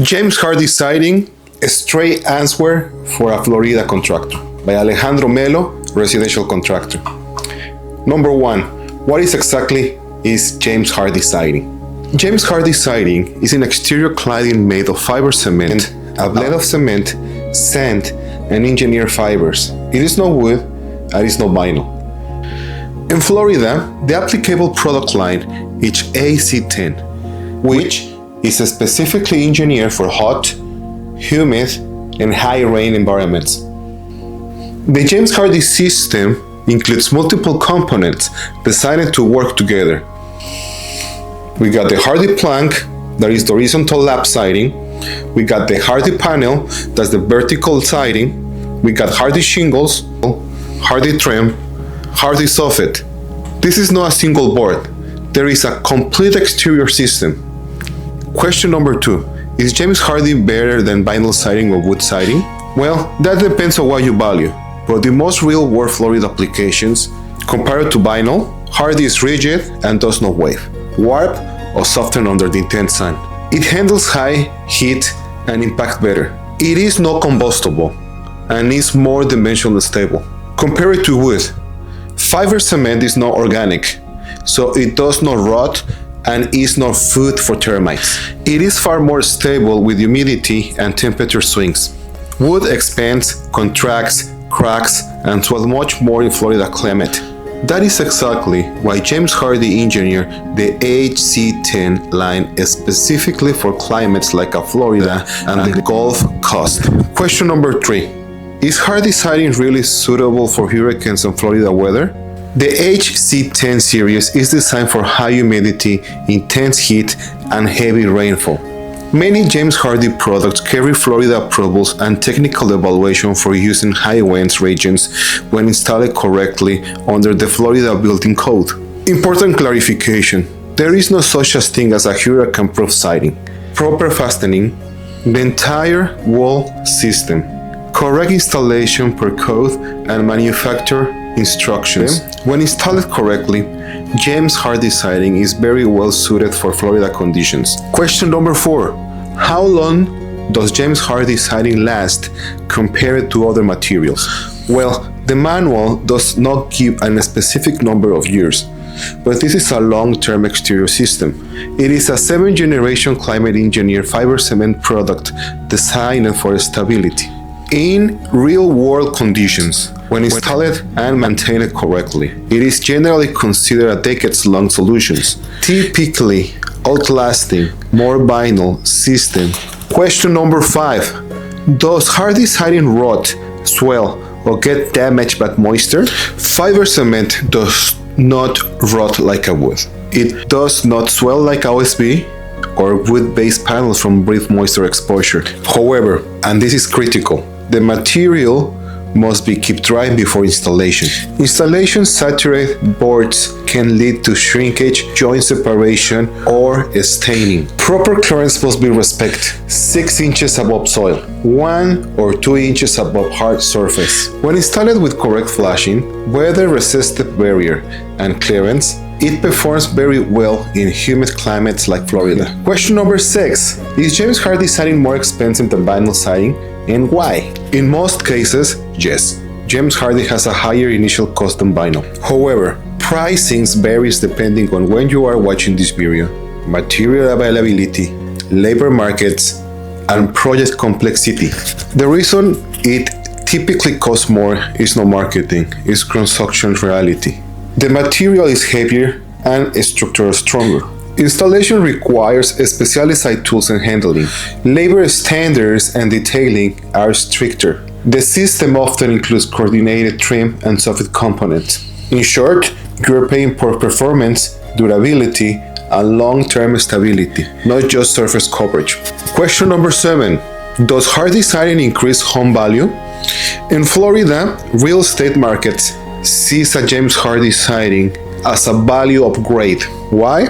James Hardie Siding, a straight answer for a Florida contractor by Alejandro Melo, residential contractor. Number 1. What exactly is James Hardie Siding? James Hardie Siding is an exterior cladding made of fiber cement, a blend of cement, sand, and engineered fibers. It is not wood and it is not vinyl. In Florida, the applicable product line is AC10, which is specifically engineered for hot, humid, and high rain environments. The James Hardie system includes multiple components designed to work together. We got the Hardie plank, that is the horizontal lap siding. We got the Hardie panel, that's the vertical siding. We got Hardie shingles, Hardie trim, Hardie soffit. This is not a single board. There is a complete exterior system. Question number 2. Is James Hardie better than vinyl siding or wood siding? Well, that depends on what you value. But the most real-world Florida applications, compared to vinyl, Hardie is rigid and does not wave, warp, or soften under the intense sun. It handles high heat and impact better. It is not combustible and is more dimensionally stable. Compared to wood, fiber cement is not organic, so it does not rot and is not food for termites. It is far more stable with humidity and temperature swings. Wood expands, contracts, cracks, and swells much more in Florida climate. That is exactly why James Hardie engineered the HC10 line specifically for climates like Florida and the Gulf Coast. Question number 3. Is Hardie siding really suitable for hurricanes and Florida weather? The HC10 series is designed for high humidity, intense heat, and heavy rainfall. Many James Hardie products carry Florida approvals and technical evaluation for use in high winds regions when installed correctly under the Florida Building Code. Important clarification: there is no such a thing as a hurricane-proof siding. Proper fastening, the entire wall system, correct installation per code, and manufacturer instructions. When installed correctly, James Hardie siding is very well suited for Florida conditions. Question number 4. How long does James Hardie siding last compared to other materials? Well, the manual does not give a specific number of years, but this is a long-term exterior system. It is a 7th-generation climate-engineered fiber cement product designed for stability. In real-world conditions, when installed and maintained correctly, it is generally considered a decades-long solution, typically outlasting more vinyl system. Question number 5. Does Hardie siding rot, swell, or get damaged by moisture? Fiber cement does not rot like a wood. It does not swell like OSB or wood-based panels from brief moisture exposure. However, and this is critical, the material must be kept dry before installation. Installation saturated boards can lead to shrinkage, joint separation, or staining. Proper clearance must be respected. 6 inches above soil, 1 or 2 inches above hard surface. When installed with correct flashing, weather-resistant barrier, and clearance, it performs very well in humid climates like Florida. Question number 6. Is James Hardie siding more expensive than vinyl siding, and why? In most cases, yes. James Hardie has a higher initial cost than vinyl. However, pricing varies depending on when you are watching this video, material availability, labor markets, and project complexity. The reason it typically costs more is not marketing, it's construction reality. The material is heavier and structure stronger. Installation requires specialized tools and handling. Labor standards and detailing are stricter. The system often includes coordinated trim and soffit components. In short, you are paying for performance, durability, and long-term stability, not just surface coverage. Question number 7. Does Hardie siding increase home value? In Florida, real estate markets sees a James Hardie siding as a value upgrade. Why?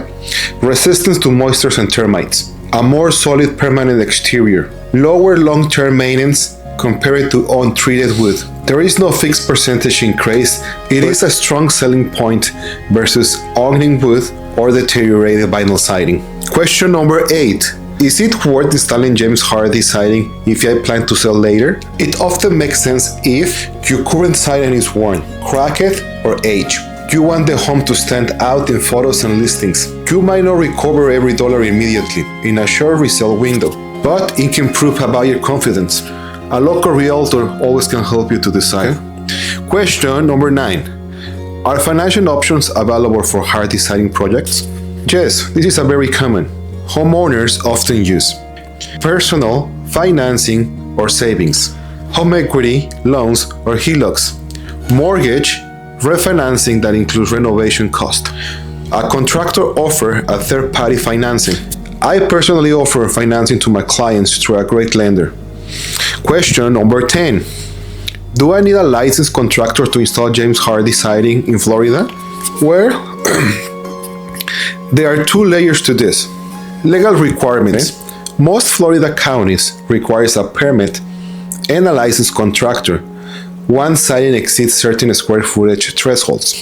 Resistance to moisture and termites, a more solid permanent exterior, lower long-term maintenance compared to untreated wood. There is no fixed percentage increase. It is a strong selling point versus ugly wood or deteriorated vinyl siding. Question number 8. Is it worth installing James Hardie siding if I plan to sell later? It often makes sense if your current siding is worn, cracked, or aged. You want the home to stand out in photos and listings. You might not recover every dollar immediately in a short resale window, but it can prove a buyer confidence. A local realtor always can help you to decide. Question number 9. Are financial options available for Hardie siding projects? Yes, this is a very common. Homeowners often use personal, financing, or savings, home equity, loans, or HELOCs, mortgage, refinancing that includes renovation cost. A contractor offers a third-party financing. I personally offer financing to my clients through a great lender. Question number 10. Do I need a licensed contractor to install James Hardie siding in Florida? Well, there are 2 layers to this. Legal requirements. Most Florida counties requires a permit and a licensed contractor once siding exceeds certain square footage thresholds.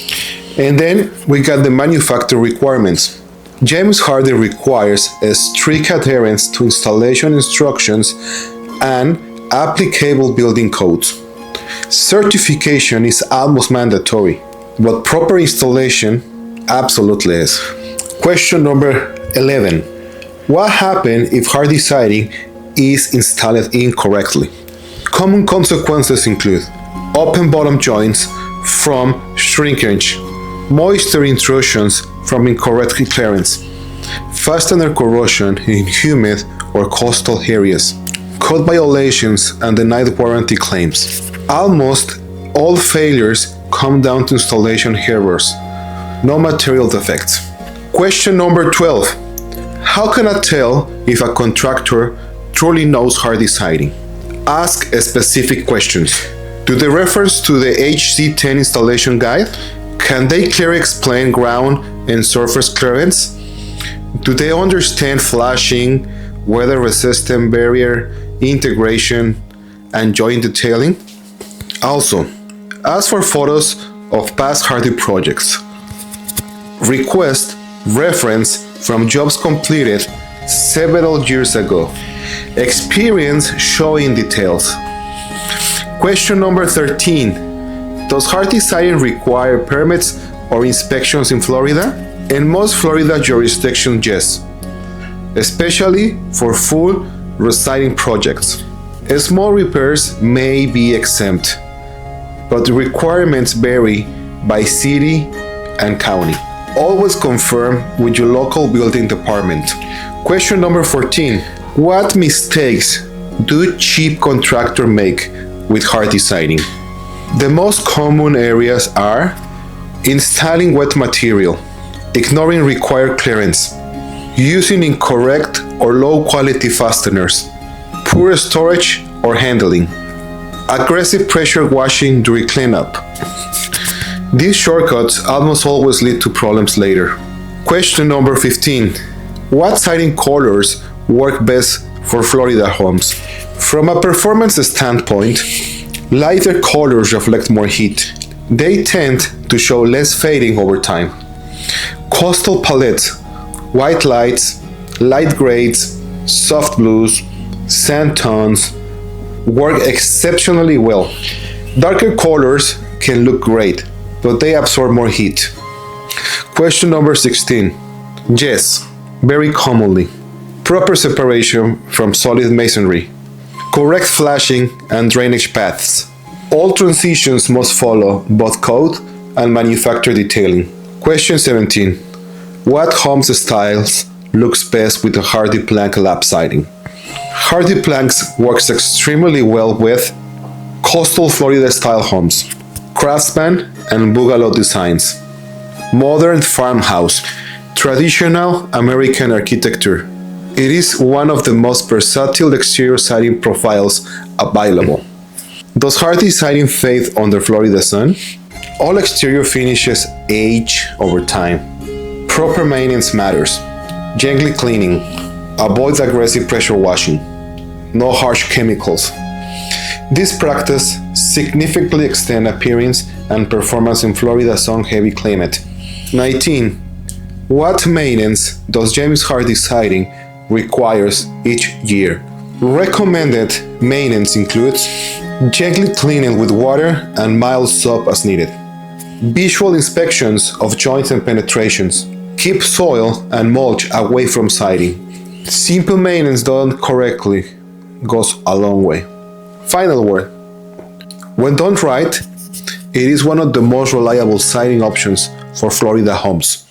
And then we got the manufacturer requirements. James Hardie requires a strict adherence to installation instructions and applicable building codes. Certification is almost mandatory, but proper installation absolutely is. Question number 11. What happens if Hardie siding is installed incorrectly? Common consequences include open bottom joints from shrinkage, moisture intrusions from incorrect clearance, fastener corrosion in humid or coastal areas, code violations, and denied warranty claims. Almost all failures come down to installation errors, no material defects. Question number 12. How can I tell if a contractor truly knows Hardie siding? Ask specific questions. Do they reference to the HC10 installation guide? Can they clearly explain ground and surface clearance? Do they understand flashing, weather-resistant barrier, integration, and joint detailing? Also, ask for photos of past Hardie projects. Request reference from jobs completed several years ago. Experience showing details. Question number 13. Does Hardie siding require permits or inspections in Florida? In most Florida jurisdictions, yes, especially for full residing projects. Small repairs may be exempt, but the requirements vary by city and county. Always confirm with your local building department. Question number 14. What mistakes do cheap contractors make with Hardie siding? The most common areas are installing wet material, ignoring required clearance, using incorrect or low quality fasteners, poor storage or handling, aggressive pressure washing during cleanup. These shortcuts almost always lead to problems later. Question number 15. What siding colors work best for Florida homes? From a performance standpoint, lighter colors reflect more heat. They tend to show less fading over time. Coastal palettes, white lights, light grays, soft blues, sand tones work exceptionally well. Darker colors can look great, but they absorb more heat. Question number 16. Yes, very commonly. Proper separation from solid masonry. Correct flashing and drainage paths. All transitions must follow both code and manufacturer detailing. Question 17. What home styles looks best with a Hardie plank lap siding? Hardie planks works extremely well with coastal Florida style homes, craftsman and bungalow designs, modern farmhouse, traditional American architecture. It is one of the most versatile exterior siding profiles available. Does Hardie siding fade under Florida sun? All exterior finishes age over time. Proper maintenance matters. Gently cleaning. Avoid aggressive pressure washing. No harsh chemicals. This practice significantly extends appearance and performance in Florida's sun-heavy climate. 19. What maintenance does James Hardie siding requires each year. Recommended maintenance includes gently cleaning with water and mild soap as needed. Visual inspections of joints and penetrations. Keep soil and mulch away from siding. Simple maintenance done correctly goes a long way. Final word. When done right, it is one of the most reliable siding options for Florida homes.